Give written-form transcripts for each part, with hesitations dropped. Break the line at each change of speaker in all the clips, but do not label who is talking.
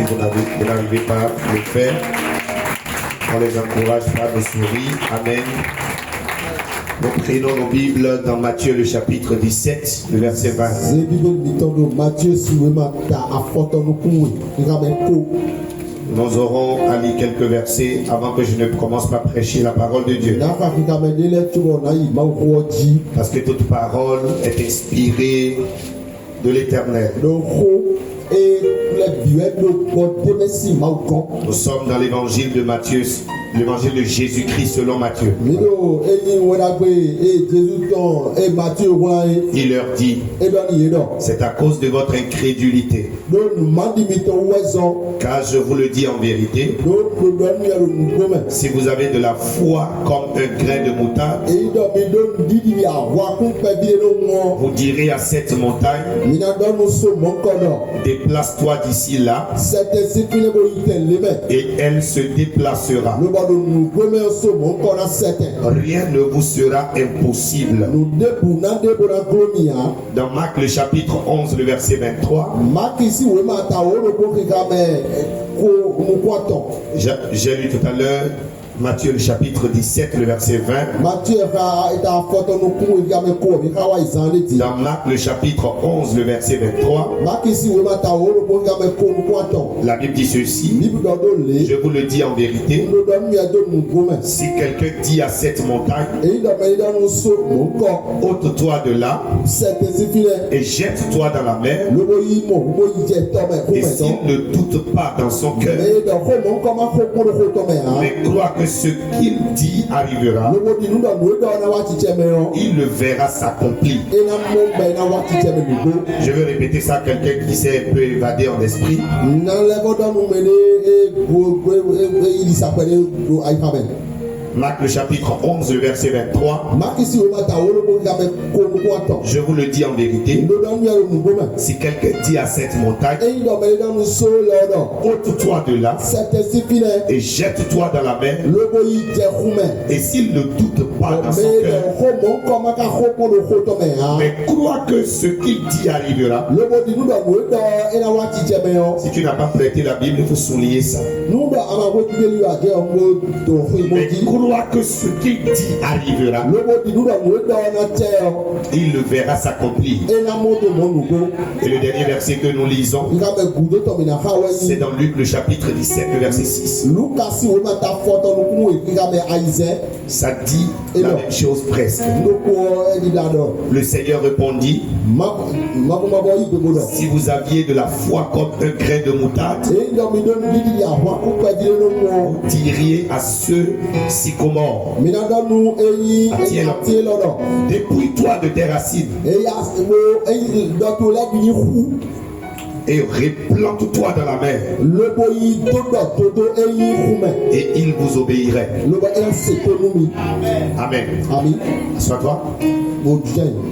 Si vous n'arrivez pas à le faire, on les encourage par nos souris. Amen. Nous prenons nos Bibles dans Matthieu le chapitre 17, le verset 20. Nous aurons à lire quelques versets avant que je ne commence par prêcher la parole de Dieu. Parce que toute parole est inspirée de l'Éternel. Nous sommes dans l'évangile de Matthieu, l'évangile de Jésus-Christ selon Matthieu. Il leur dit, c'est à cause de votre incrédulité. Car je vous le dis en vérité, si vous avez de la foi comme un grain de moutarde, vous direz à cette montagne, déplace-toi d'ici là, et elle se déplacera. Rien ne vous sera impossible. Dans Marc le chapitre 11, le verset 23, j'ai lu tout à l'heure Matthieu le chapitre 17, le verset 20. Dans Marc le chapitre 11, le verset 23. La Bible dit ceci. Je vous le dis en vérité. Si quelqu'un dit à cette montagne, ôte-toi de là et jette-toi dans la mer, et s'il ne doute pas dans son cœur, mais croit que ce qu'il dit arrivera, il le verra s'accomplir. Je veux répéter ça à quelqu'un qui s'est un peu évadé en esprit. Marc le chapitre 11, le verset 23. Je vous le dis en vérité. Si quelqu'un dit à cette montagne, ôte-toi de là et jette-toi dans la mer, et s'il ne doute pas dans son cœur, mais croit que ce qu'il dit arrivera. Si tu n'as pas prêté la Bible, il faut souligner ça. Mais croit que ce qu'il dit arrivera, il le verra s'accomplir. Et le dernier verset que nous lisons, c'est dans Luc le chapitre 17, le verset 6. Ça dit la même chose presque. Le Seigneur répondit, si vous aviez de la foi comme un grain de moutarde, vous diriez à ceux sycomores, dépouille-toi de tes racines et replante-toi dans la mer, et il vous obéirait. Amen. Assois-toi.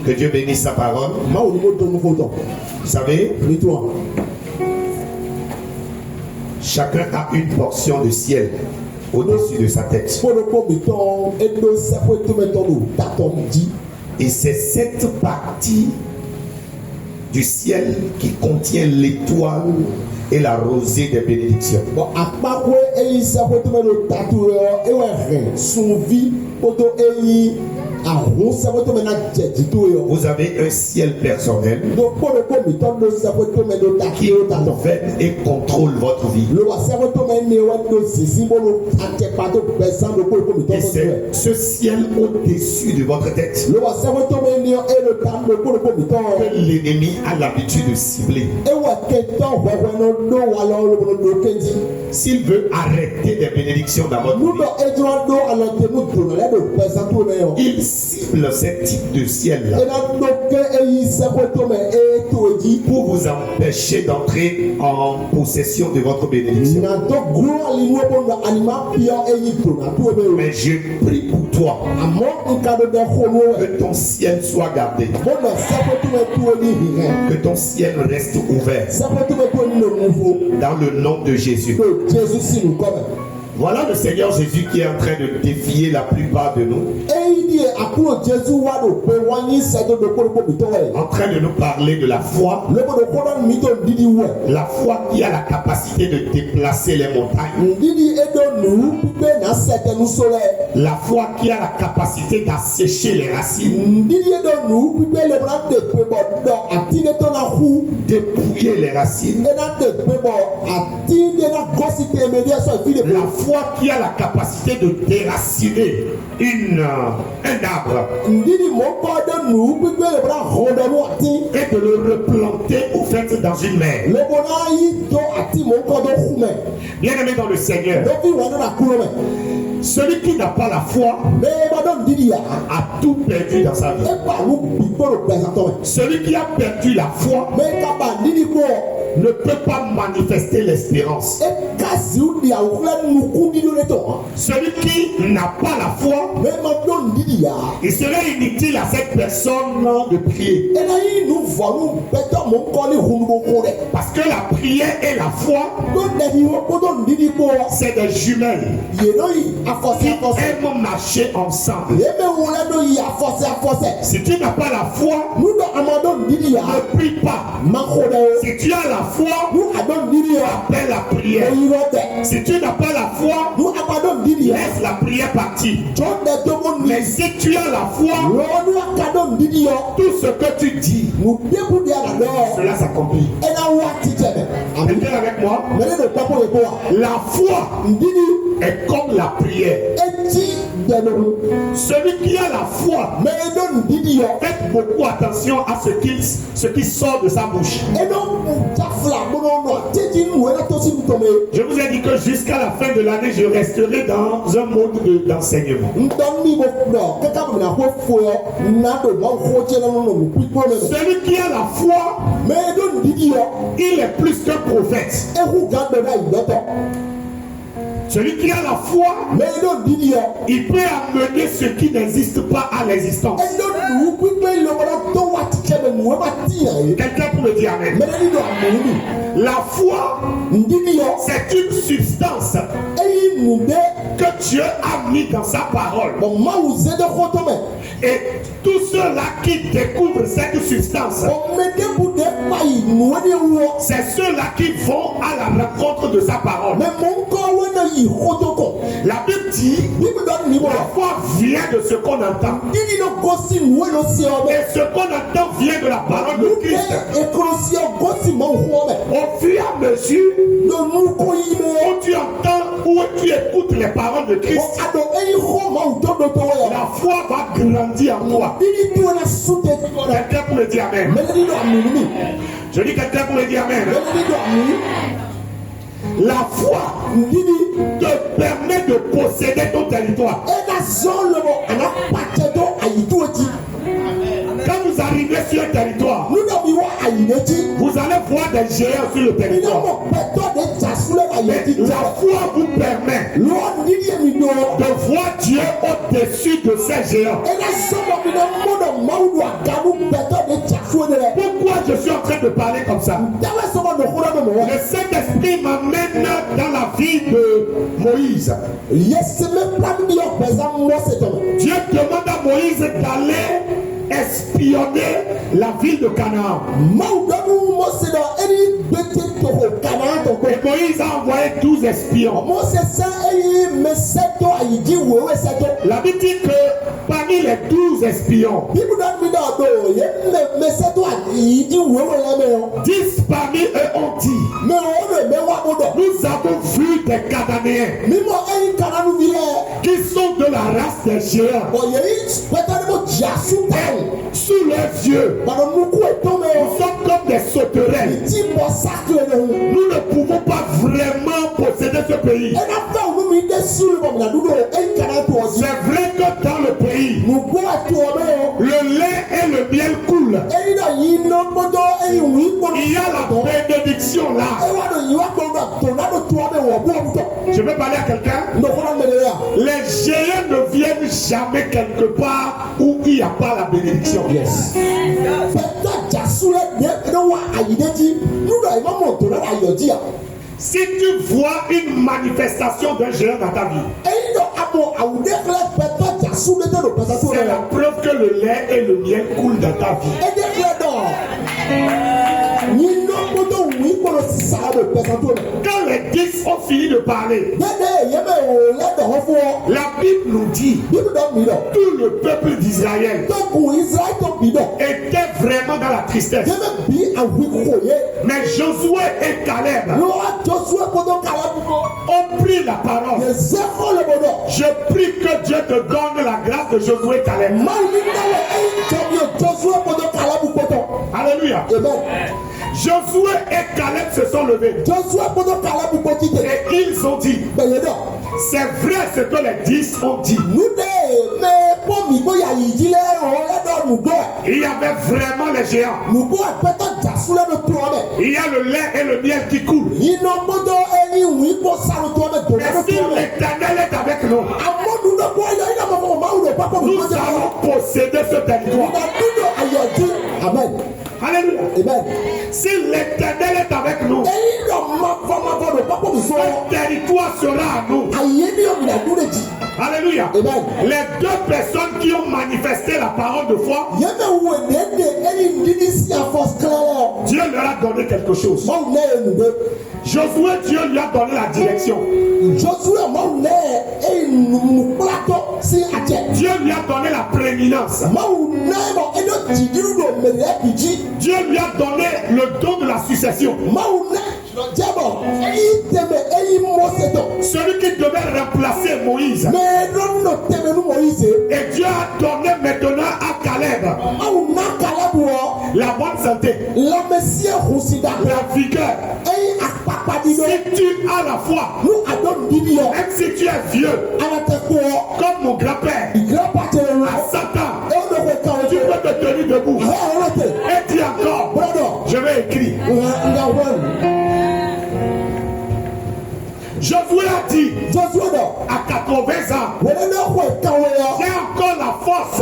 Que Dieu bénisse sa parole. Vous savez, chacun a une portion de ciel au-dessus de sa tête. Et c'est cette partie du ciel qui contient l'étoile et la rosée des bénédictions. Vous avez un ciel personnel qui gouverne et contrôle votre vie. Et c'est ce ciel au-dessus de votre tête que l'ennemi a l'habitude de cibler. S'il veut arrêter des bénédictions dans votre vie, il cible ce type de ciel-là pour vous empêcher d'entrer en possession de votre bénédiction. Mais je prie pour toi que ton ciel soit gardé, que ton ciel reste ouvert dans le nom de Jésus. Voilà le Seigneur Jésus qui est en train de défier la plupart de nous. En train de nous parler de la foi. La foi qui a la capacité de déplacer les montagnes. La foi qui a la capacité d'assécher les racines. Dépouiller les racines. La foi qui a la capacité de déraciner un arbre et de le replanter au fait dans une mer. Bien aimé dans le Seigneur, celui qui n'a pas la foi a tout perdu dans sa vie. Celui qui a perdu la foi ne peut pas manifester l'espérance. Celui qui n'a pas la foi, il serait inutile à cette personne de prier. Parce que la prière et la foi, c'est des jumelles qui aiment marcher ensemble. Si tu n'as pas la foi, ne prie pas. Si tu as la foi, appelle la prière. Si tu n'as pas la foi, laisse la prière partir. Mais si tu as la foi, tout ce que tu dis, cela s'accomplit. Quelqu'un avec moi? La foi est comme la prière. Celui qui a la foi, faites beaucoup attention à ce qui sort de sa bouche. Je vous ai dit que jusqu'à la fin de l'année, je resterai dans un mode d'enseignement. Celui qui a la foi, il est plus qu'un prophète. Celui qui a la foi, il peut amener ce qui n'existe pas à l'existence. Quelqu'un peut me dire amen. La foi, c'est une substance que Dieu a mis dans sa parole. Et tous ceux-là qui découvrent cette substance, c'est ceux-là qui vont à la rencontre de sa parole. La Bible dit, la foi vient de ce qu'on entend. Et ce qu'on entend vient de la parole de Christ. Au fur et à mesure où tu entends, où tu écoutes les paroles de Christ, la foi va grandir en toi. Quelqu'un peut me dire amen. Je dis quelqu'un peut me dire amen. La foi te permet de posséder ton territoire. Quand vous arrivez sur un territoire, vous allez voir des géants sur le territoire. Mais la foi vous permet de voir Dieu au-dessus de ces géants. Pourquoi je suis en train de parler comme ça? Le Saint-Esprit m'amène dans la vie de Moïse. Dieu demande à Moïse d'aller espionner la ville de Canaan. Et Moïse a envoyé 12 espions. La Bible dit que parmi les 12 espions, 10 parmi eux ont dit, nous avons vu des Cananéens qui sont de la race des géants. Sous leurs yeux, nous sommes comme des sauterelles. Nous ne pouvons pas vraiment posséder ce pays. C'est vrai que dans le pays, le lait et le miel coulent. Il y a la bénédiction là. Je vais parler à quelqu'un. Les géants ne viennent jamais quelque part où il n'y a pas la bénédiction. Yes. Si tu vois une manifestation d'un géant dans ta vie, C'est la preuve que le lait et le miel coulent dans ta vie. Quand les 10 ont fini de parler, la Bible nous dit tout le peuple d'Israël était vraiment dans la tristesse. Mais Josué et Caleb ont pris la parole. Je prie que Dieu te donne la grâce de Josué et Caleb. Alléluia. Josué et Caleb se sont levés et ils ont dit, c'est vrai ce que les 10 ont dit. Il y avait vraiment les géants. Il y a le lait et le miel qui coulent. Mais si l'Éternel est avec nous, nous allons posséder ce territoire. Amen. Alléluia. Amen. Si l'Éternel est avec nous, ce territoire sera à nous. Alléluia. Amen. Les deux personnes qui ont manifesté la parole de foi, Dieu leur a donné quelque chose. Josué, Dieu lui a donné la direction. Dieu lui a donné la prééminence. Dieu lui a donné le don de la succession. Celui qui devait remplacer Moïse. Et Dieu a donné maintenant à Caleb la bonne santé, la vigueur. Si tu as la foi, même si tu es vieux, comme mon grand-père, à Satan, tu peux te tenir debout et dire encore, je vais écrire. Josué a dit à 80 ans, j'ai encore la force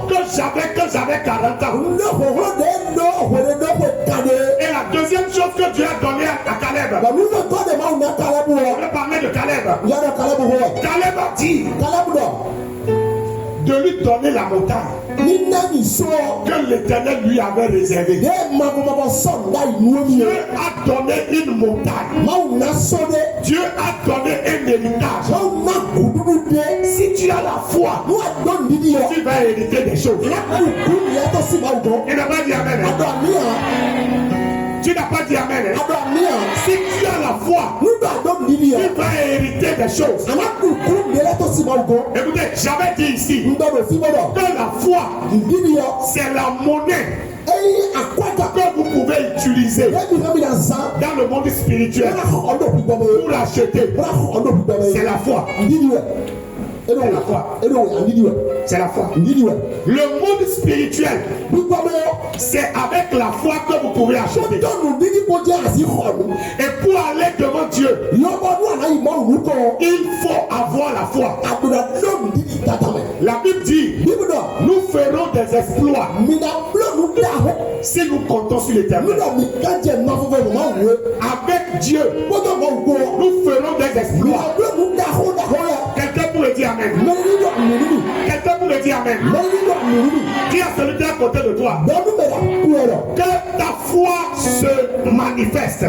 que j'avais quand j'avais 40 ans. Et la deuxième chose que Dieu a donnée à Caleb, on va parler de Caleb. Caleb a dit de lui donner la montagne que l'Éternel lui avait réservée. Dieu a donné une montagne. Dieu a donné un héritage. Si tu as la foi, tu vas hériter des choses. Il n'a pas dit amen. Tu n'as pas dit amen. Si tu as la foi, tu vas hériter des choses. Écoutez, j'avais dit ici que la foi, c'est la monnaie que vous pouvez utiliser dans le monde spirituel pour l'acheter. C'est la foi. C'est la foi. C'est la foi. Le monde spirituel, c'est avec la foi que vous pouvez acheter. Et pour aller devant Dieu, il faut avoir la foi. La Bible dit, nous ferons des exploits si nous comptons sur l'Éternel. Avec Dieu, nous ferons des exploits. Quelqu'un pourrait dire amen. Quelqu'un pourrait dire amen. Dis à celui qui est à côté de toi que ta foi se manifeste.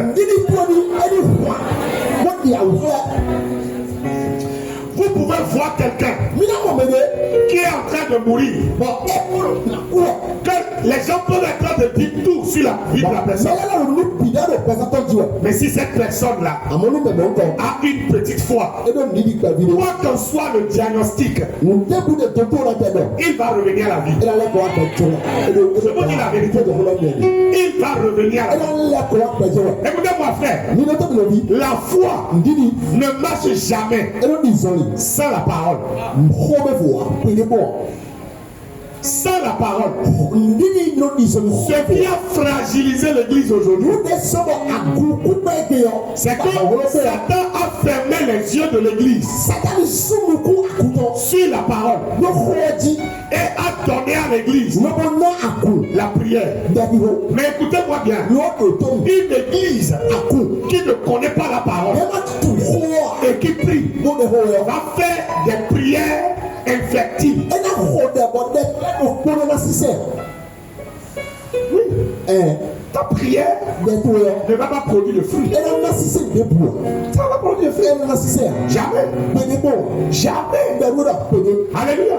Vous pouvez voir quelqu'un qui est en train de mourir. Que les gens peuvent être en train de dire tout sur la vie de la personne. Mais si cette personne-là a une petite foi, quoi qu'en soit le diagnostic, il va revenir à la vie. Je vous dis la vérité. Il va revenir à la vie. Écoutez-moi, frère. La foi ne marche jamais sans la parole. Sans la parole, ce qui a fragilisé l'église aujourd'hui, c'est que Satan a fermé les yeux de l'église sur la parole et a donné à l'église la prière. Mais écoutez-moi bien, une église qui ne connaît pas la parole et qui prie prie, va faire des prières infectives. Oui. Ta prière ne va pas produire de fruits. Ça va produire de fruits. Jamais. Jamais. Alléluia.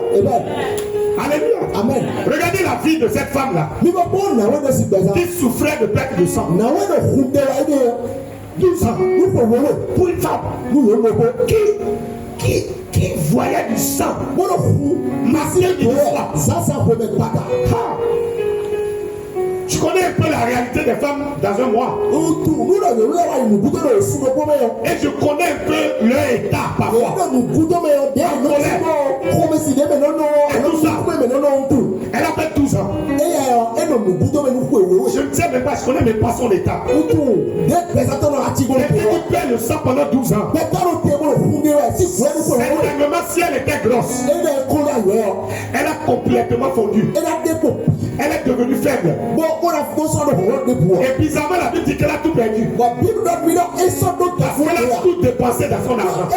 Alléluia. Amen. Regardez la vie de cette femme-là qui souffrait de perte de sang. 12 ans. Pour une femme qui voyait du sang masqué du foie. Je connais un peu la réalité des femmes dans un mois. Et je connais un peu leur état parfois. Elle a fait 12 ans. Je ne sais même pas, je connais même pas son état. Elle perd le sang pendant 12 ans. Certainement, si elle était grosse, elle a complètement fondu. Elle est devenue faible. Et bizarrement, la Bible dit qu'elle a tout perdu. Parce qu'elle a tout dépensé dans son argent.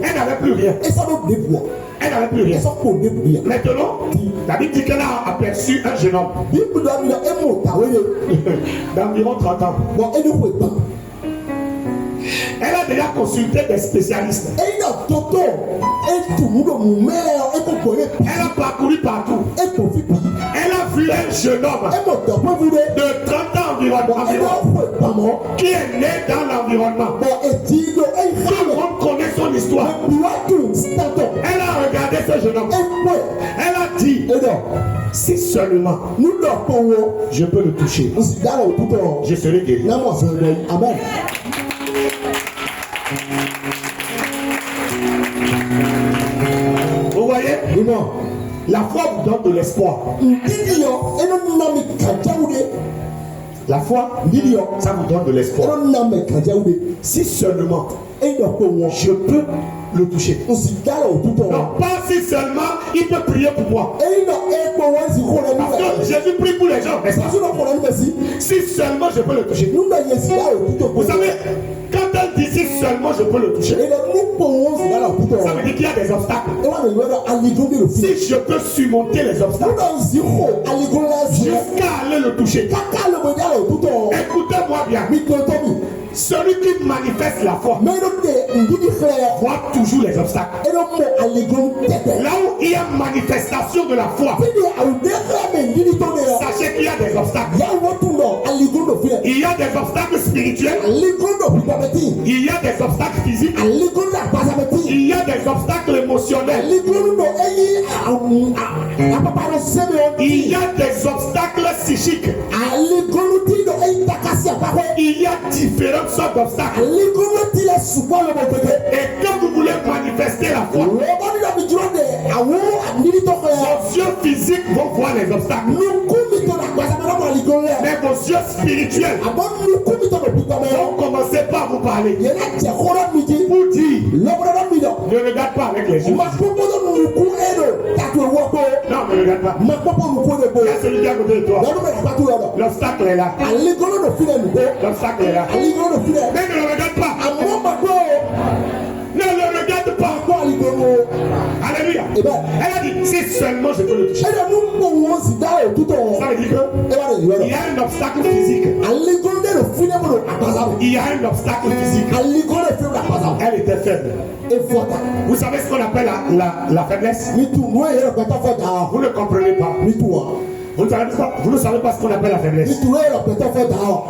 Elle n'avait plus rien. Elle n'avait plus rien. Maintenant, la Bible dit qu'elle a aperçu un jeune homme d'environ 30 ans. Elle a déjà consulté des spécialistes. Elle a parcouru partout. Elle a vu un jeune homme de 30 ans environ qui est né dans l'environnement. Tout le monde connaît son histoire. Elle a regardé ce jeune homme. Elle a dit, si seulement je peux le toucher, je serai guéri. Amen. Vous voyez? La foi vous donne de l'espoir. La foi, ça vous donne de l'espoir. Si seulement je peux le toucher. Non, pas si seulement il peut prier pour moi. Parce que Jésus prie pour les gens. Si seulement je peux le toucher. Vous savez, quand elle dit si seulement je peux le toucher, ça veut dire qu'il y a des obstacles. Si je peux surmonter les obstacles jusqu'à aller le toucher, écoutez-moi bien. Celui qui manifeste la foi voit toujours les obstacles. Là où il y a manifestation de la foi, sachez qu'il y a des obstacles. Il y a des obstacles spirituels. Il y a des obstacles physiques. Il y a des obstacles émotionnels. Il y a des obstacles psychiques. Il y a différentes sortes d'obstacles. Et quand vous voulez manifester la foi, vos yeux physiques vont voir les obstacles. Mais vos yeux spirituels vont commencer par vous parler. Vous dire, ne regarde pas avec les yeux. Non, ne regarde pas. Il y a celui qui est à côté de toi. L'obstacle est là. L'obstacle est là. Mais ne le regarde pas. Ne le regarde pas. Alléluia. Elle a dit, si seulement je peux le toucher. Ça veut dire qu'il y a un obstacle physique. Il y a un obstacle physique. Elle était faible. Vous savez ce qu'on appelle la faiblesse? Vous ne comprenez pas. Vous ne savez pas ce qu'on appelle la faiblesse.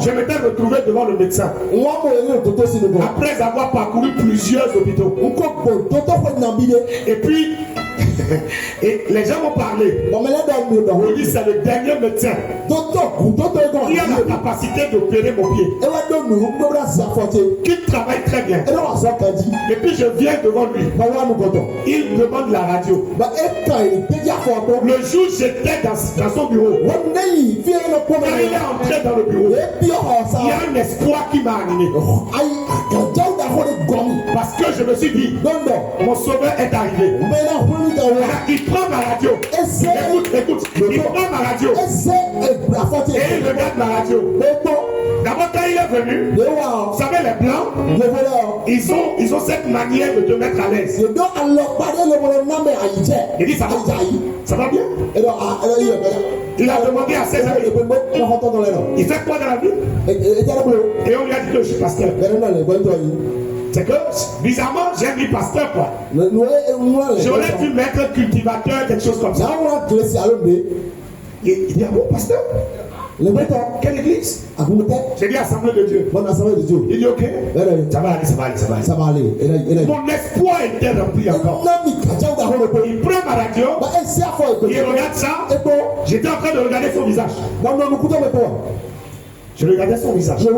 Je m'étais retrouvé devant le médecin après avoir parcouru plusieurs hôpitaux. Et puis et les gens m'ont parlé. On dit c'est le dernier médecin qui a la capacité d'opérer mon pied, qui travaille très bien. Et puis je viens devant lui. Il demande la radio. Le jour j'étais dans son bureau, quand il est entré dans le bureau, il y a un espoir qui m'a animé. Parce que je me suis dit, mon sauveur est arrivé. Il prend ma radio. Écoute. Il prend ma radio. Et il regarde ma radio. D'abord, quand il est venu, vous savez, les blancs, ils ont cette manière de te mettre à l'aise. Il dit, ça va bien? Il a demandé à ses amis, il fait quoi dans la vie? Et on lui a dit que je suis pasteur. C'est que, bizarrement, j'ai mis pasteur, quoi. J'aurais dû mettre cultivateur, quelque chose comme ça. Il dit, ah bon, pasteur? Quelle église? J'ai dit assemblée de Dieu. Il dit ok. Ça va aller. Mon espoir était rempli encore. Il prend ma radio. Il regarde ça. J'étais en train de regarder son visage. Je regardais son visage.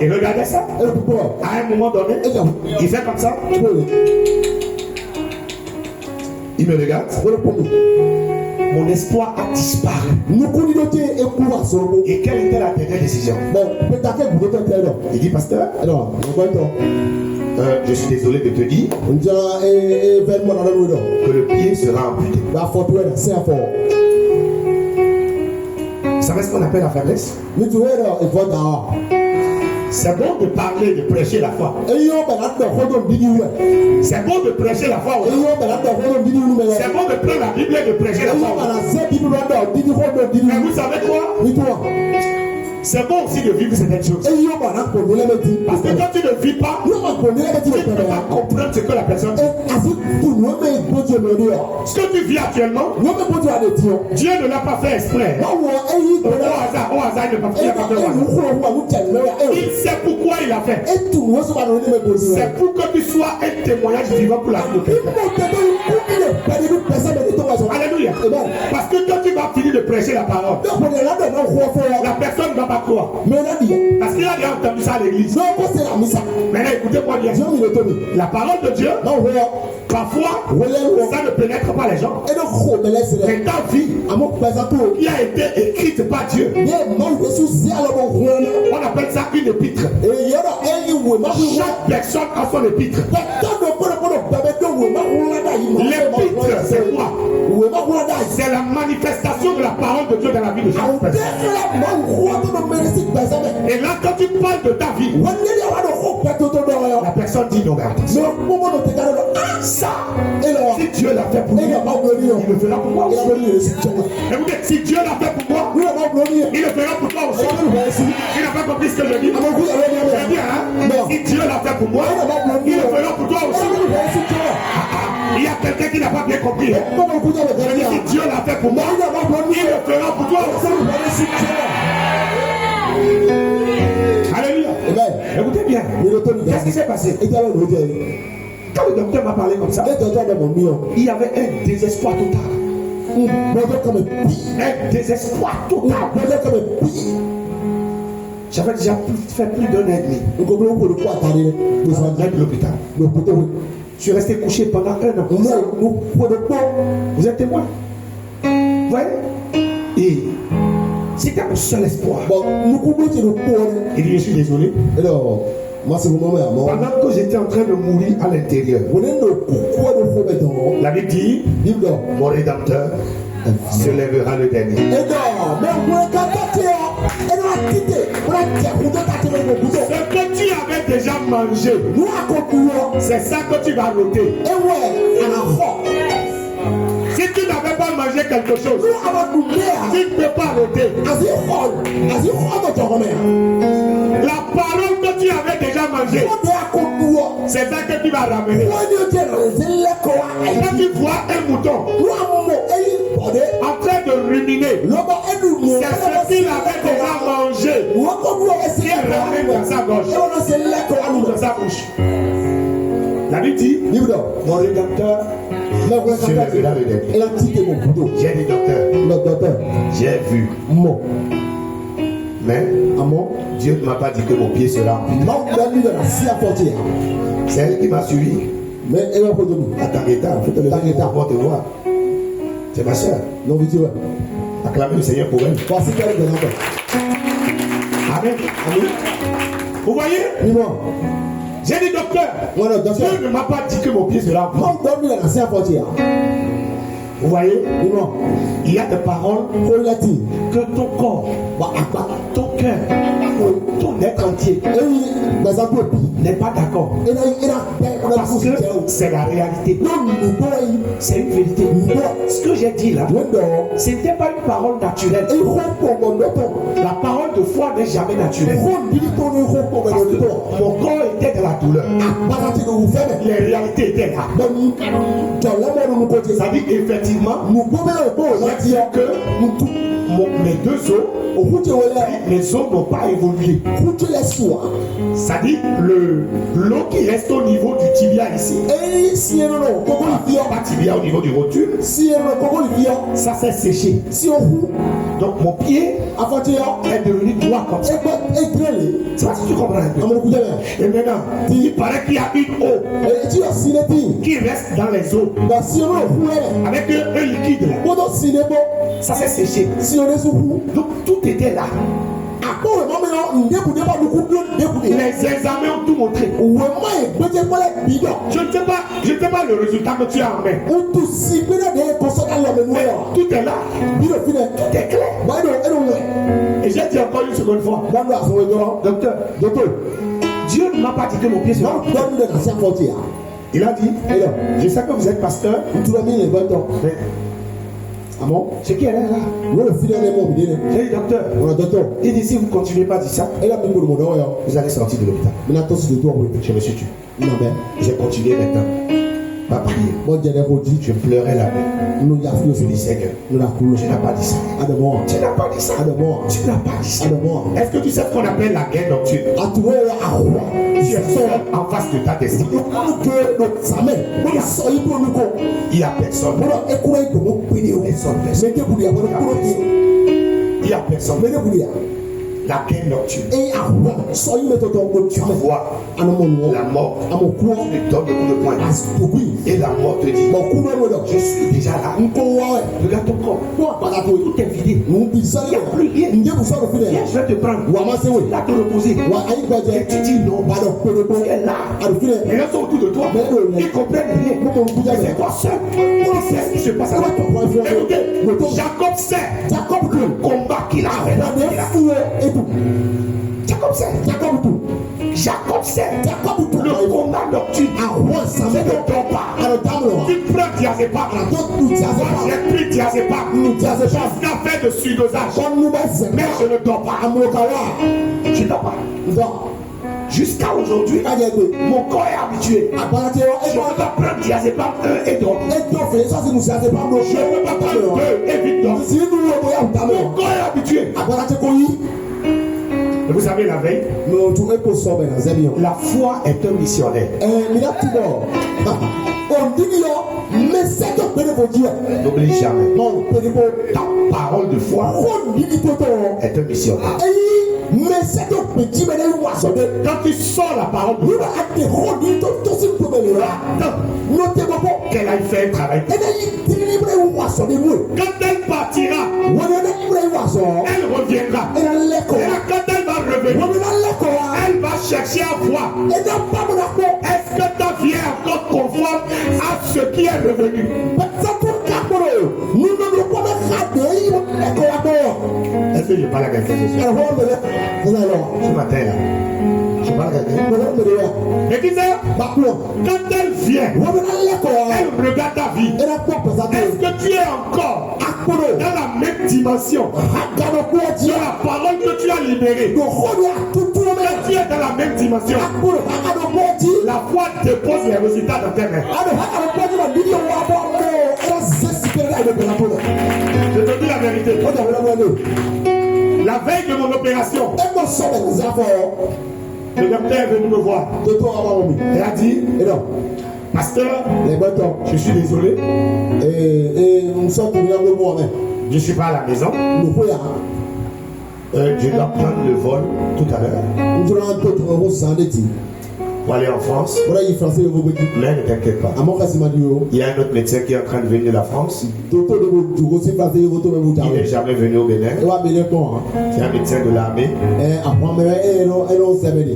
Il regardait ça. À un moment donné, il fait comme ça. Il me regarde. Mon espoir a disparu. Et quelle était la dernière décision? Il dit, pasteur, je suis désolé de te dire que le pied sera amputé. Vous savez ce qu'on appelle la faiblesse? C'est bon de parler, de prêcher la foi. C'est bon de prêcher la foi. C'est bon de prendre la Bible et de prêcher la foi. Mais vous savez quoi? C'est bon aussi de vivre certaines choses. Parce que quand tu ne vis pas, tu ne peux pas comprendre ce que la personne dit. Ce que tu vis actuellement, Dieu ne l'a pas fait exprès. Au hasard, il n'a pas fait exprès. Il sait pourquoi il l'a fait. C'est pour que tu sois un témoignage vivant pour la vie. Alléluia. Parce que quand tu vas finir de prêcher la parole, la personne ne va pas croire. Parce qu'il a déjà entendu ça à l'église. Maintenant, écoutez-moi bien. La parole de Dieu, parfois, ça ne pénètre pas les gens. Mais ta vie qui a été écrite par Dieu, on appelle ça une épître. Chaque personne a son épître. L'épître, c'est quoi? C'est la manifestation de la parole de Dieu dans la vie de chaque personne. Et là, quand tu parles de ta vie, la personne dit non, ça, si Dieu l'a fait pour moi, il le fera pour moi aussi. Écoutez, si Dieu l'a fait pour moi, il le fera pour toi aussi. Il n'a pas compris ce que je dis. C'est bien, hein? Si Dieu l'a fait pour moi, il le fera pour toi aussi. Il y a quelqu'un qui n'a pas bien compris. Hein? Je dis, si Dieu l'a fait pour moi, il le fera pour toi aussi. Alléluia. Écoutez bien. Qu'est-ce qui s'est passé? Quand le docteur m'a parlé comme ça, il y avait un désespoir total. Un désespoir total. J'avais déjà fait plus d'un an et demi dans l'hôpital. Je suis resté couché pendant 1 an. Vous êtes témoin? Vous voyez? Et c'était mon seul espoir. Il dit, je suis désolé. Pendant que j'étais en train de mourir à l'intérieur, la Bible dit, mon rédempteur se lèvera le dernier. Ce que tu avais déjà mangé, c'est ça que tu vas noter. Si tu n'avais pas mangé quelque chose, tu ne peux pas noter. La parole que tu avais déjà mangée, c'est ça que tu vas ramener. Quand tu vois un mouton en train de ruminer, c'est ce qu'il avait déjà mangé qui ramène dans sa gorge, dans sa bouche. La Bible dit, mon rédempteur se lèvera le dernier. J'ai dit docteur, j'ai vu. Mais Dieu ne m'a pas dit que mon pied sera amputé. C'est elle qui m'a suivi. À Tangueta, pour te voir. C'est ma soeur. Acclamez le Seigneur pour elle. Amen. Vous voyez? J'ai dit, docteur, Dieu ne m'a pas dit que mon pied sera amputé. Vous voyez, il y a des paroles que ton corps, ton cœur, ton être entier n'est pas d'accord. Parce que c'est la réalité. C'est une vérité. Ce que j'ai dit là, ce n'était pas une parole naturelle. La parole de foi n'est jamais naturelle. Parce que mon corps était dans la douleur. Les réalités étaient là. Ça dit effectivement, j'ai dit que mes deux os, les os n'ont pas évolué. Ça dit l'eau qui reste au niveau du tibia ici, pas tibia au niveau du rotule, ça s'est séché. Donc mon pied est devenu droit comme ça. Ça, tu comprends un peu. Et maintenant, il paraît qu'il y a une eau qui reste dans les eaux avec un liquide là. Ça s'est séché. Donc tout était là. Les examens ont tout montré. Je ne sais pas le résultat que tu as en main. Tout est là. Tout est clair. Et j'ai dit encore une seconde fois. Docteur, Dieu ne m'a pas dit que mon pied sera. Il a dit, je sais que vous êtes pasteur. Ah bon? C'est qui est là? J'ai dit docteur. Il dit si vous ne continuez pas à dire ça, vous allez sortir de l'hôpital. Je me suis tué. J'ai continué maintenant. Ma prière. Je pleurais la nuit. Je dis Seigneur, tu n'as pas dit ça. Tu n'as pas dit ça. Tu n'as pas dit ça. Est-ce que tu sais ce qu'on appelle la guerre nocturne? Tu es seul en face de ta destinée. Il n'y a personne. Il n'y a personne. La guerre nocturne. Tu vois la mort. Tu lui donnes le coup de poing. Et la mort te dit, je suis déjà là. Regarde ton corps. Tout est vidé. Il n'y a plus rien. Viens, je vais te prendre. Là, te reposer. Et tu dis non. Tu es là. Les gens sont autour de toi. Ils ne comprennent rien. C'est quoi seul? C'est ce qui se passe avec toi. Écoutez, Jacob sait le combat qu'il a fait. Jacob sait le combat nocturne. C'est ne dors pas. Tu prends diazépam. J'ai pris diazépam. J'ai fait de sudosage. Mais je ne dors pas. Je ne dors pas. Jusqu'à aujourd'hui, mon corps est habitué. Je ne peux pas prendre diazépam 1 et dormir. Je ne peux pas prendre 2 et vite dormir. Mon corps est habitué. Et vous savez la veille, la foi est un missionnaire. N'oublie jamais. Ta parole de foi est un missionnaire. Quand tu sors la parole de foi, qu'elle aille faire un travail. Quand elle partira, elle reviendra. Et quand elle va revenir, elle va chercher à voir est-ce que ta vie est encore conforme à ce qui est revenu. Est-ce que je parle à quelqu'un ce soir? Ce matin là, je parle à quelqu'un. Et qui c'est? Quand elle vient, elle regarde ta vie. Est-ce que tu es encore dans la même dimension de la parole que tu as libérée? Quand tu es dans la même dimension, la foi dépose les résultats dans tes mains. Je te dis la vérité. La veille de mon opération, le docteur est venu me voir. Il a dit, pasteur, je suis désolé. Je ne suis pas à la maison. Je dois prendre le vol tout à l'heure. pour aller en France. Mais ne t'inquiète pas. Il y a un autre médecin qui est en train de venir de la France. Il n'est jamais venu au Bénin. C'est un médecin de l'armée.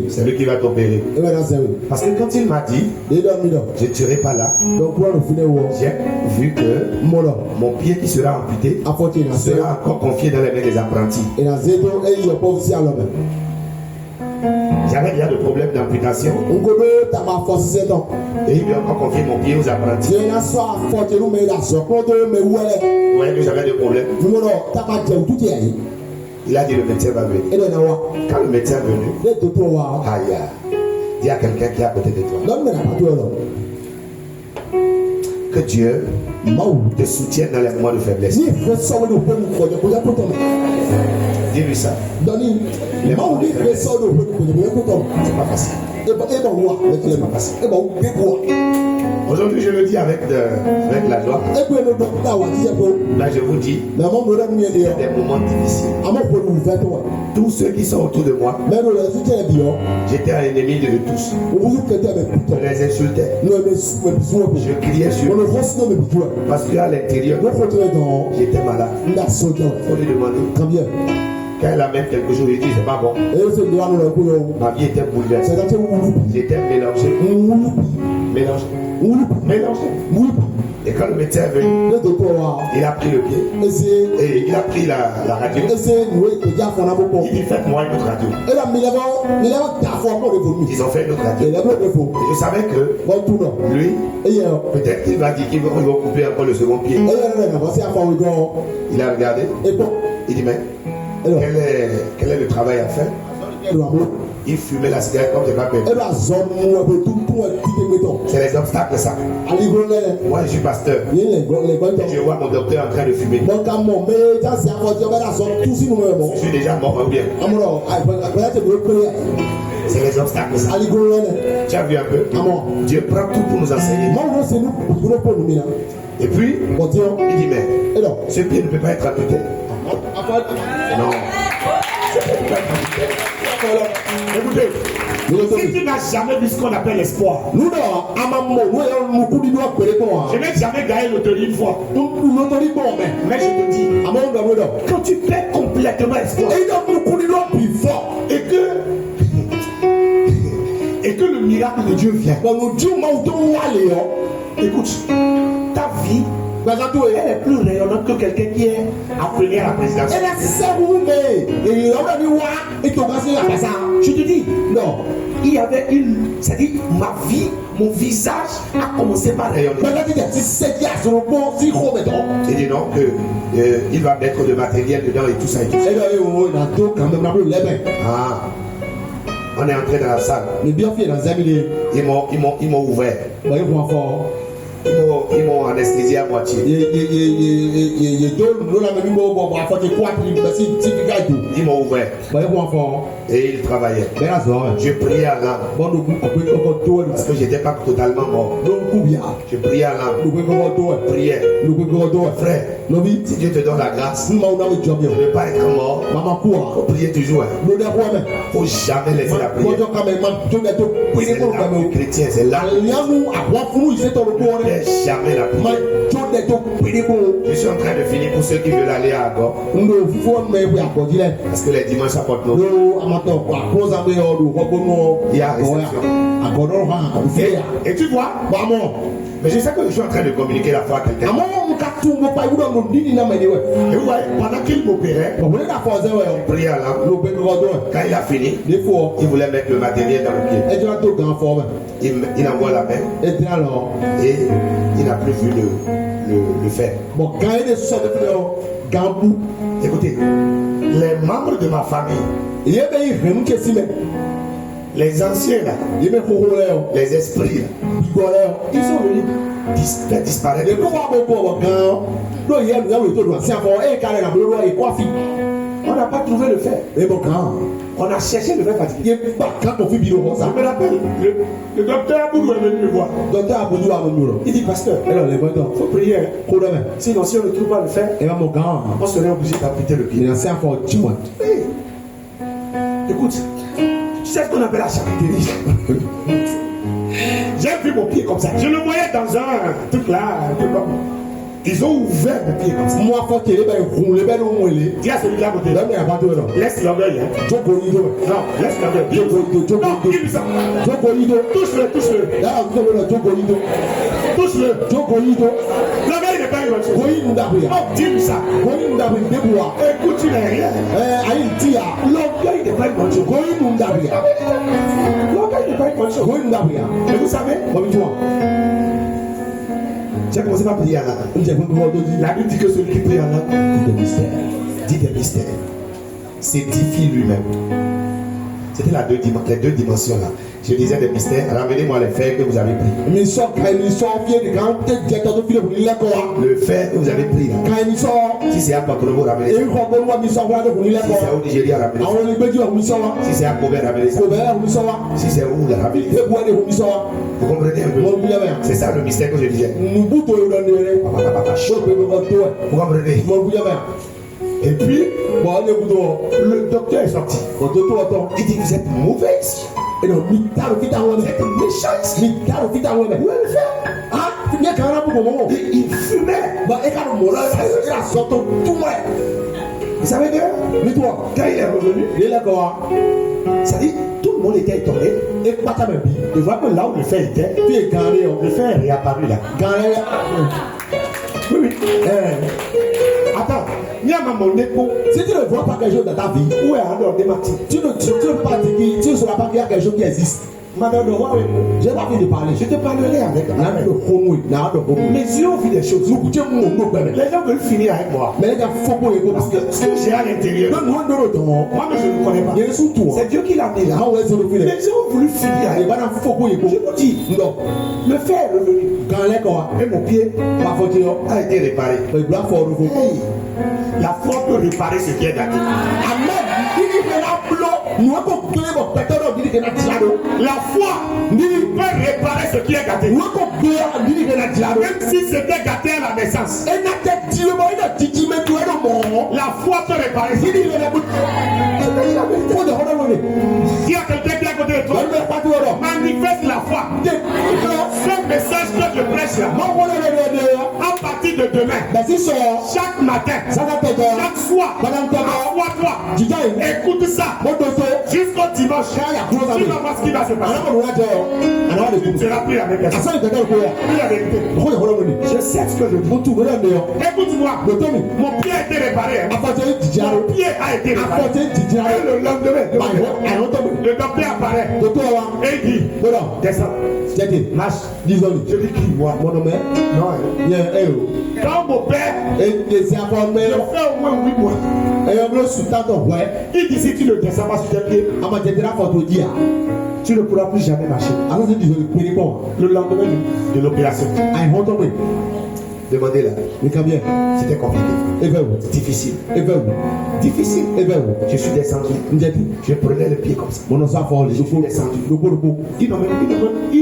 C'est lui qui va t'opérer. Parce que quand il m'a dit, je ne serai pas là, j'ai vu que mon pied qui sera amputé sera encore confié dans les mains des apprentis. J'avais déjà de problèmes d'amputation. Et il lui a encore confié mon pied aux apprentis. Ouais, que j'avais des problèmes. Il a dit le médecin va venir. Quand le médecin est venu, aïe, dis à quelqu'un qui est à côté de toi que Dieu te soutienne dans les moments de faiblesse. Dis-lui ça. Les moments de faiblesse, c'est pas facile. Aujourd'hui, je le dis avec la joie. Là, je vous dis, il y a des moments difficiles. Tous ceux qui sont autour de moi, j'étais un ennemi de tous. Je les insultais. Je criais sur eux. Parce qu'à l'intérieur, j'étais malade. Il faut lui demander. Quand elle amène quelque chose, il dit c'est pas bon. Ma vie était bouleversée. J'étais mélangé. Et quand le médecin est venu, il a pris le pied et il a pris la radio. Il dit faites-moi une autre radio. Ils ont fait une autre radio. Et je savais que lui, peut-être qu'il va dire qu'il va couper encore le second pied. Il a regardé. Il dit mais quel est le travail à faire? Il fumait la cigarette comme des papels. C'est les obstacles, ça. Moi, je suis pasteur. Et je vois mon docteur en train de fumer. Je suis déjà mort ou bien. C'est les obstacles, ça. Tu as vu un peu? Dieu prend tout pour nous enseigner. Et puis, il dit mais ce pied ne peut pas être amputé. Non. Écoutez, si tu n'as jamais vu ce qu'on appelle l'espoir, je n'ai jamais gagné l'autorité une fois. Mais je te dis, quand tu perds complètement l'espoir et que le miracle de Dieu vient, écoute, ta vie, elle est plus rayonnante que quelqu'un qui est appelé à la présidence. Je te dis, non, il y avait c'est-à-dire ma vie, mon visage a commencé par rayonner. J'ai dit non, il va mettre de matériel dedans et tout ça et tout ça. On est entré dans la salle. Ils m'ont ouvert. Ils m'ont anesthésié à moitié. Ils m'ont ouvert. Et ils travaillaient. Je priais à l'âme. Parce que je n'étais pas totalement mort. Je priais à l'âme. Priais. Frère, si Dieu te donne la grâce de ne pas être mort, il faut prier toujours. Il ne faut jamais laisser la prière. C'est l'âme du chrétien. C'est l'âme. Jamais la prière. Je suis en train de finir pour ceux qui veulent aller à Agor. Parce que les dimanches apportent nos. Il y a réception. Et tu vois, mais je sais que je suis en train de communiquer la foi à quelqu'un. Et vous voyez, pendant qu'il m'opérait, il priait à l'âme. Quand il a fini, il voulait mettre le matériel dans le pied. Il envoie la main. Et il n'a plus vu le faire. Écoutez, les membres de ma famille, les anciens là, les esprits là, ils sont venus disparaître. On n'a pas trouvé le fer. On a cherché le fer fatigué. Je me rappelle, le docteur Aboudou est venu me voir. Il dit pasteur, il faut prier. Sinon, si on ne trouve pas le fer, on serait obligé d'amputer le pied. Écoute, tu sais ce qu'on appelle la charité. J'ai vu mon pied comme ça. Je le voyais dans un truc là, un peu comme. Ils ont ouvert le pied comme ça. Moi, faut qu'il y ait dis à celui-là à côté. Laisse l'orgueil. Non, laisse l'orgueil. Non, dis-lui ça. Touche-le. L'orgueil n'est pas une bonne chose. Non, dis-lui ça. Écoute, tu n'as rien. L'orgueil n'est pas une bonne chose. L'orgueil n'est pas une bonne chose. Mais vous savez, j'ai commencé par prier à la Bible dit que celui qui prie à la dit des mystères. S'édifie lui-même. C'était les deux dimensions là. Je disais des mystères. Ramenez-moi les faits que vous avez pris. Le fait que vous avez pris là. Si c'est à Patrovo, ramenez ça. Si c'est au Nigeria, ramenez ça. Si c'est à Kobe, ramenez ça. Si c'est où là, ramenez ça. Vous comprenez un peu? C'est ça le mystère que je disais. Vous comprenez? Et puis, le docteur est sorti. Il dit, vous êtes mauvais ici. Vous êtes méchant ici. Où est le fer? Il fumait. Vous savez que, quand il est revenu, ça dit, tout le monde était étonné. Et voit que là où le fer était, le fer est réapparu là. Oui. Attends. Si tu ne vois pas quelque chose dans ta vie, où est alors des matins? Tu ne pas dire qu'il ne sera pas qu'il y a quelque chose qui existe. Madame, je n'ai pas envie de parler. Je te parlerai avec mes yeux ont vu des choses. Les gens veulent finir avec moi. Parce que ce que j'ai à l'intérieur, moi je ne connais pas. C'est Dieu qui l'a mis là. Les gens ont voulu finir avec moi. Je vous dis, non. Le fer est revenu. Et mon pied a été réparé. La foi peut réparer ce qui est gâté. Amen. La foi peut réparer ce qui est gâté. Même si c'était gâté à la naissance. La foi peut réparer. Dis à quelqu'un qui est à côté de toi, manifeste la foi. Ce message que je prêche là, à partir de demain, chaque matin, chaque soir, toi, écoute ça jusqu'au dimanche. Tu vas voir ce qui va se passer. Tu seras pris avec elle. Je sais ce que je dis. Écoute-moi, mon pied a été réparé. Mon pied a été réparé. Et le lendemain, le docteur apparaît et il dit, descends, marche. Je dis qui? Moi, mon nom est? Non. Quand mon père, je fais au moins 8 mois. Il dit si tu ne descends pas sur tes pieds, tu ne pourras plus jamais marcher. Le lendemain de l'opération, demandez-la. C'était compliqué. Difficile. Difficile. Je suis descendu. Je prenais le pied comme ça. Je suis descendu. Il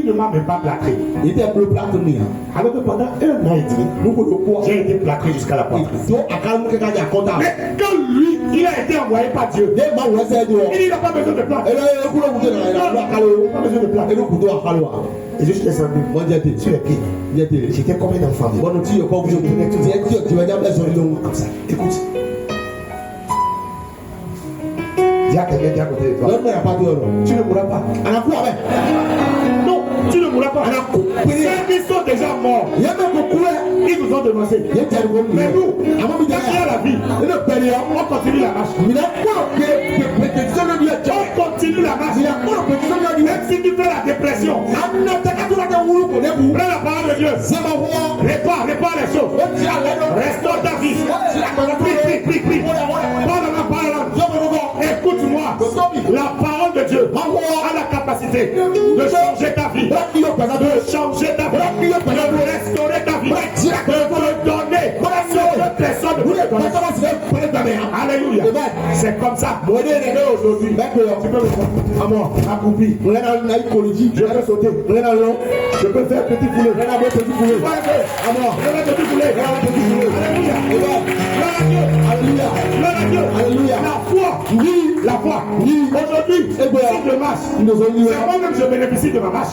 ne m'a même pas plâtré. Alors que pendant 1 an et demi, j'ai été plâtré jusqu'à la poitrine. Mais quand lui, il a été envoyé par Dieu, il n'a pas besoin de plâtre. Et je suis descendu sur les pieds. J'étais comme un enfant. Comme ça. Écoute. Dis à quelqu'un qui est à côté de toi. Tu ne mourras pas. Non, tu ne mourras pas. Ils sont déjà morts. Ils nous ont devancé. Mais nous, quand il y a la vie, on continue la marche. On continue la marche. Même si tu fais la dépression, prends la parole de Dieu. Répare les choses. Restaure ta vie. Prie. Écoute-moi. La parole de Dieu a la capacité de changer ta vie, de changer ta vie, de restaurer ta vie, de te donner ce que personne ne peut donner. Alléluia. C'est comme ça. Aujourd'hui, tu peux me faire accroupi. Je peux sauter. Je peux faire petit poulet. Alléluia. La foi. la foi. Aujourd'hui, si je marche, c'est moi-même je bénéficie de ma marche.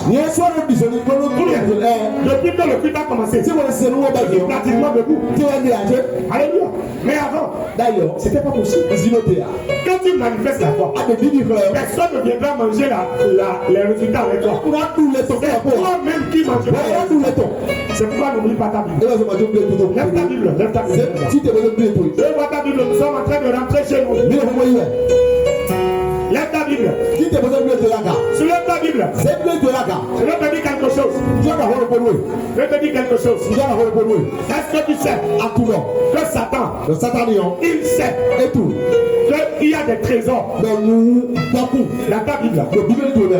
Depuis que le culte a commencé, pratiquement debout. Alléluia. Mais avant, d'ailleurs, c'était pas possible. Quand tu manifestes la foi, personne ne viendra manger les résultats avec toi. C'est toi-même qui mangeras. C'est pourquoi n'oublie pas ta Bible. Lève ta Bible. Lève ta Bible. Je vois ta Bible. Nous sommes en train de rentrer chez nous. Lève ta Bible. Soulève ta Bible. Je vais te dire quelque chose. Je vais te dire quelque chose. Est-ce que tu sais que Satan, il sait qu'il y a des trésors dans ta Bible.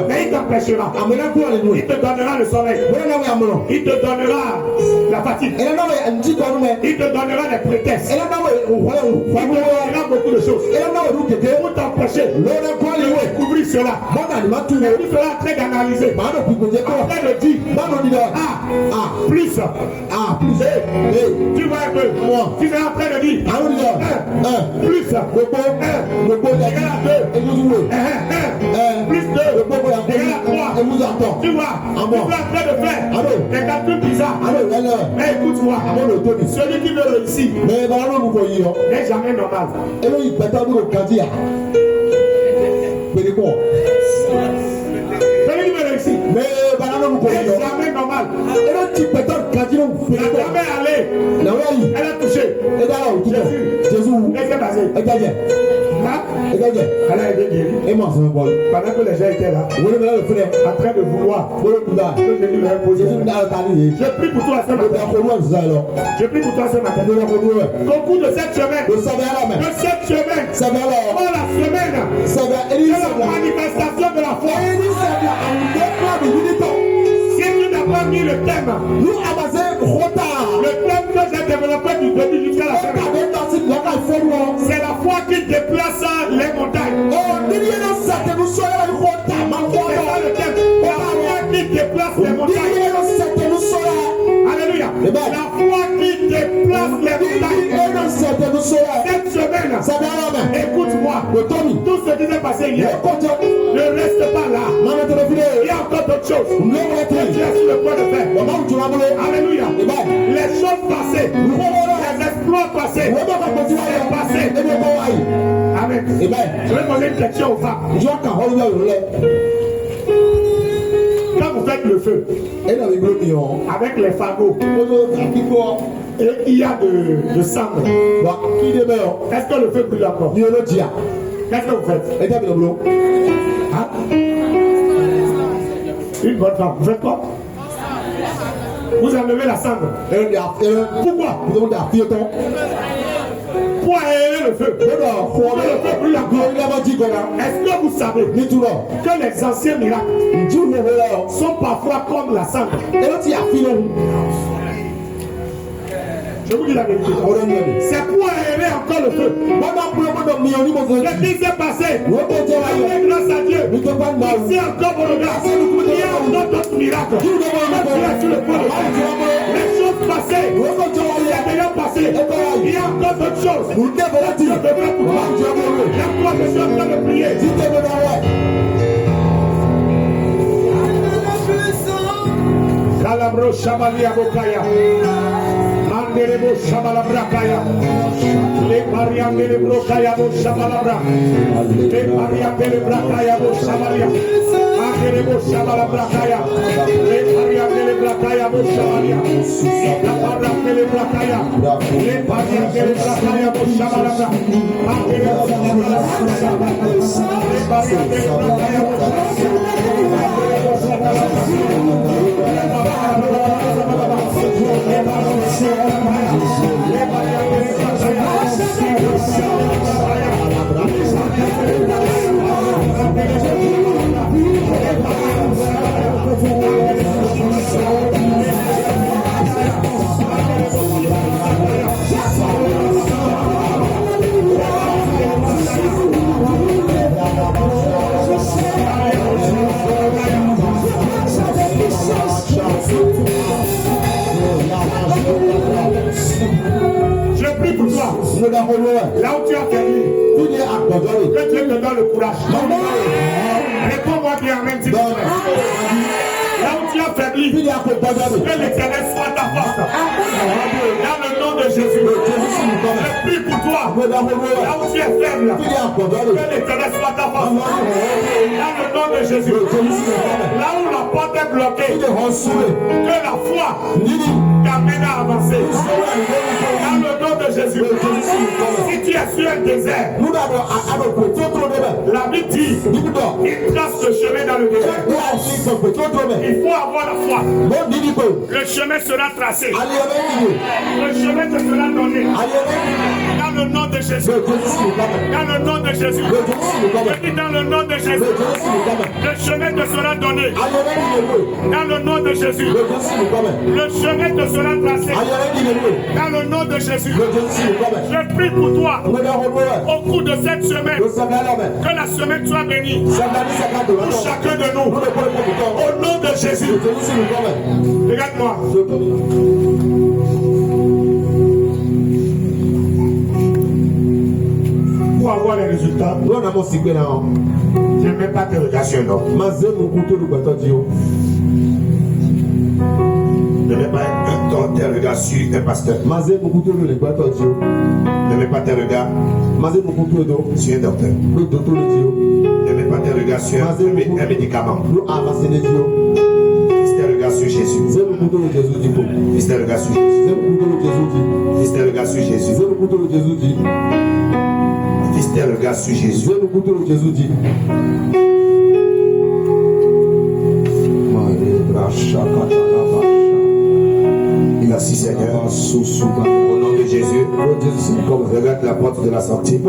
Mais il t'empêchera. Il te donnera le soleil. Il te donnera la fatigue. Il te donnera des prétextes. Il te donnera beaucoup de choses pour t'empêcher de découvrir cela. Et tout cela en train d'analyser. En train de dire plus. Tu vois un peu. Tu es en train de dire plus. Plus 2 égale à 3. Tu vois, tu es en train de faire des calculs bizarres. Mais écoute-moi, celui qui veut réussir n'est jamais normal. Celui qui veut réussir n'est jamais normal. Elle jamais allé. Elle a touché Jésus. Elle s'est basée. Elle a été guérie. Pendant que les gens étaient là, en train de vouloir que Jésus leur imposer. Je prie pour toi ce matin. Je prie pour toi ce matin. Qu'au cours de cette semaine, oh la semaine de la manifestation de la foi, si tu n'as pas mis le thème que j'ai développé du début jusqu'à la fin, c'est la foi qui déplace les montagnes. C'est ça le thème. La foi qui déplace les montagnes. Alléluia. La foi qui déplace les montagnes. Cette semaine, écoute-moi. Tout ce qui s'est passé hier ne reste pas là. Il y a encore d'autres choses que tu es sur le point de faire. Alléluia. Les choses passées, les exploits passés, c'est passé. Amen. Je vais poser une question aux femmes. Quand vous faites le feu avec les fagots et il y a de cendre, est-ce que le feu brûle encore? Qu'est-ce que vous faites? Hein? Une bonne femme, vous faites quoi? Vous enlevez la cendre. Pourquoi? Pour aérer le feu. Le feu brûle encore. Est-ce que vous savez que les anciens miracles sont parfois comme la cendre? Je vous dis la vérité. C'est pour aérer encore le feu. Ce qui s'est passé, grâce à Dieu, ici encore mon regard, il y a encore d'autres miracles. Sur le point de faire. Les choses passées, c'est déjà passé. Il y a encore d'autres choses. Dieu devrait pouvoir. Lève-toi, je suis en train de prier. Calabro Shamalia Bokaya. Anderebo Shabalabrakaya. Le Mariandele Brokaya Bo Shabalabra. Le Mariandele Brakaya Bo Shamalia. Anderebo Shabalabrakaya. Le Mariandele Brakaya Bo Shamalia. La Mariandele Brakaya. Le Mariandele Brakaya Bo Shabalabra. Anderebo Shabalabrakaya. Le Mariandele Brakaya Bo Je prie pour toi. Là où tu as failli, que Dieu te te donne le courage. Réponds-moi bien en même temps. Là où tu as faibli, que l'Éternel soit ta force. Dans le nom de Jésus, je prie pour toi. Là où tu es faible, que l'Éternel soit ta force. Dans le nom de Jésus, là où la porte est bloquée, que la foi t'amène à avancer. Dans le nom de Jésus, si tu es sur un désert, la Bible dit qu'il trace le chemin dans le désert. Il faut avoir la foi. Le chemin sera tracé. Le chemin te sera donné. Dans le nom de Jésus. Dans le nom de Jésus. Je dis dans le nom de Jésus. Le chemin te sera donné. Dans le nom de Jésus. Le chemin te sera tracé. Dans le nom de Jésus. Je prie pour toi. Au cours de cette semaine. Que la semaine soit bénie. Pour chacun de nous. Au nom de Jésus. Regarde-moi. Pour avoir les résultats, je ne mets pas de regard sur l'homme. Ne mets pas tes regards sur un pasteur. Ne mets pas tes regards sur un docteur. Ne mets pas tes regards sur un médicament. Fais tes regards sur Jésus. Fais tes regards sur Jésus. Fais tes regards sur Jésus. Fais tes regards sur Jésus. Merci Seigneur. Au nom de Jésus, regarde la porte de la sortie.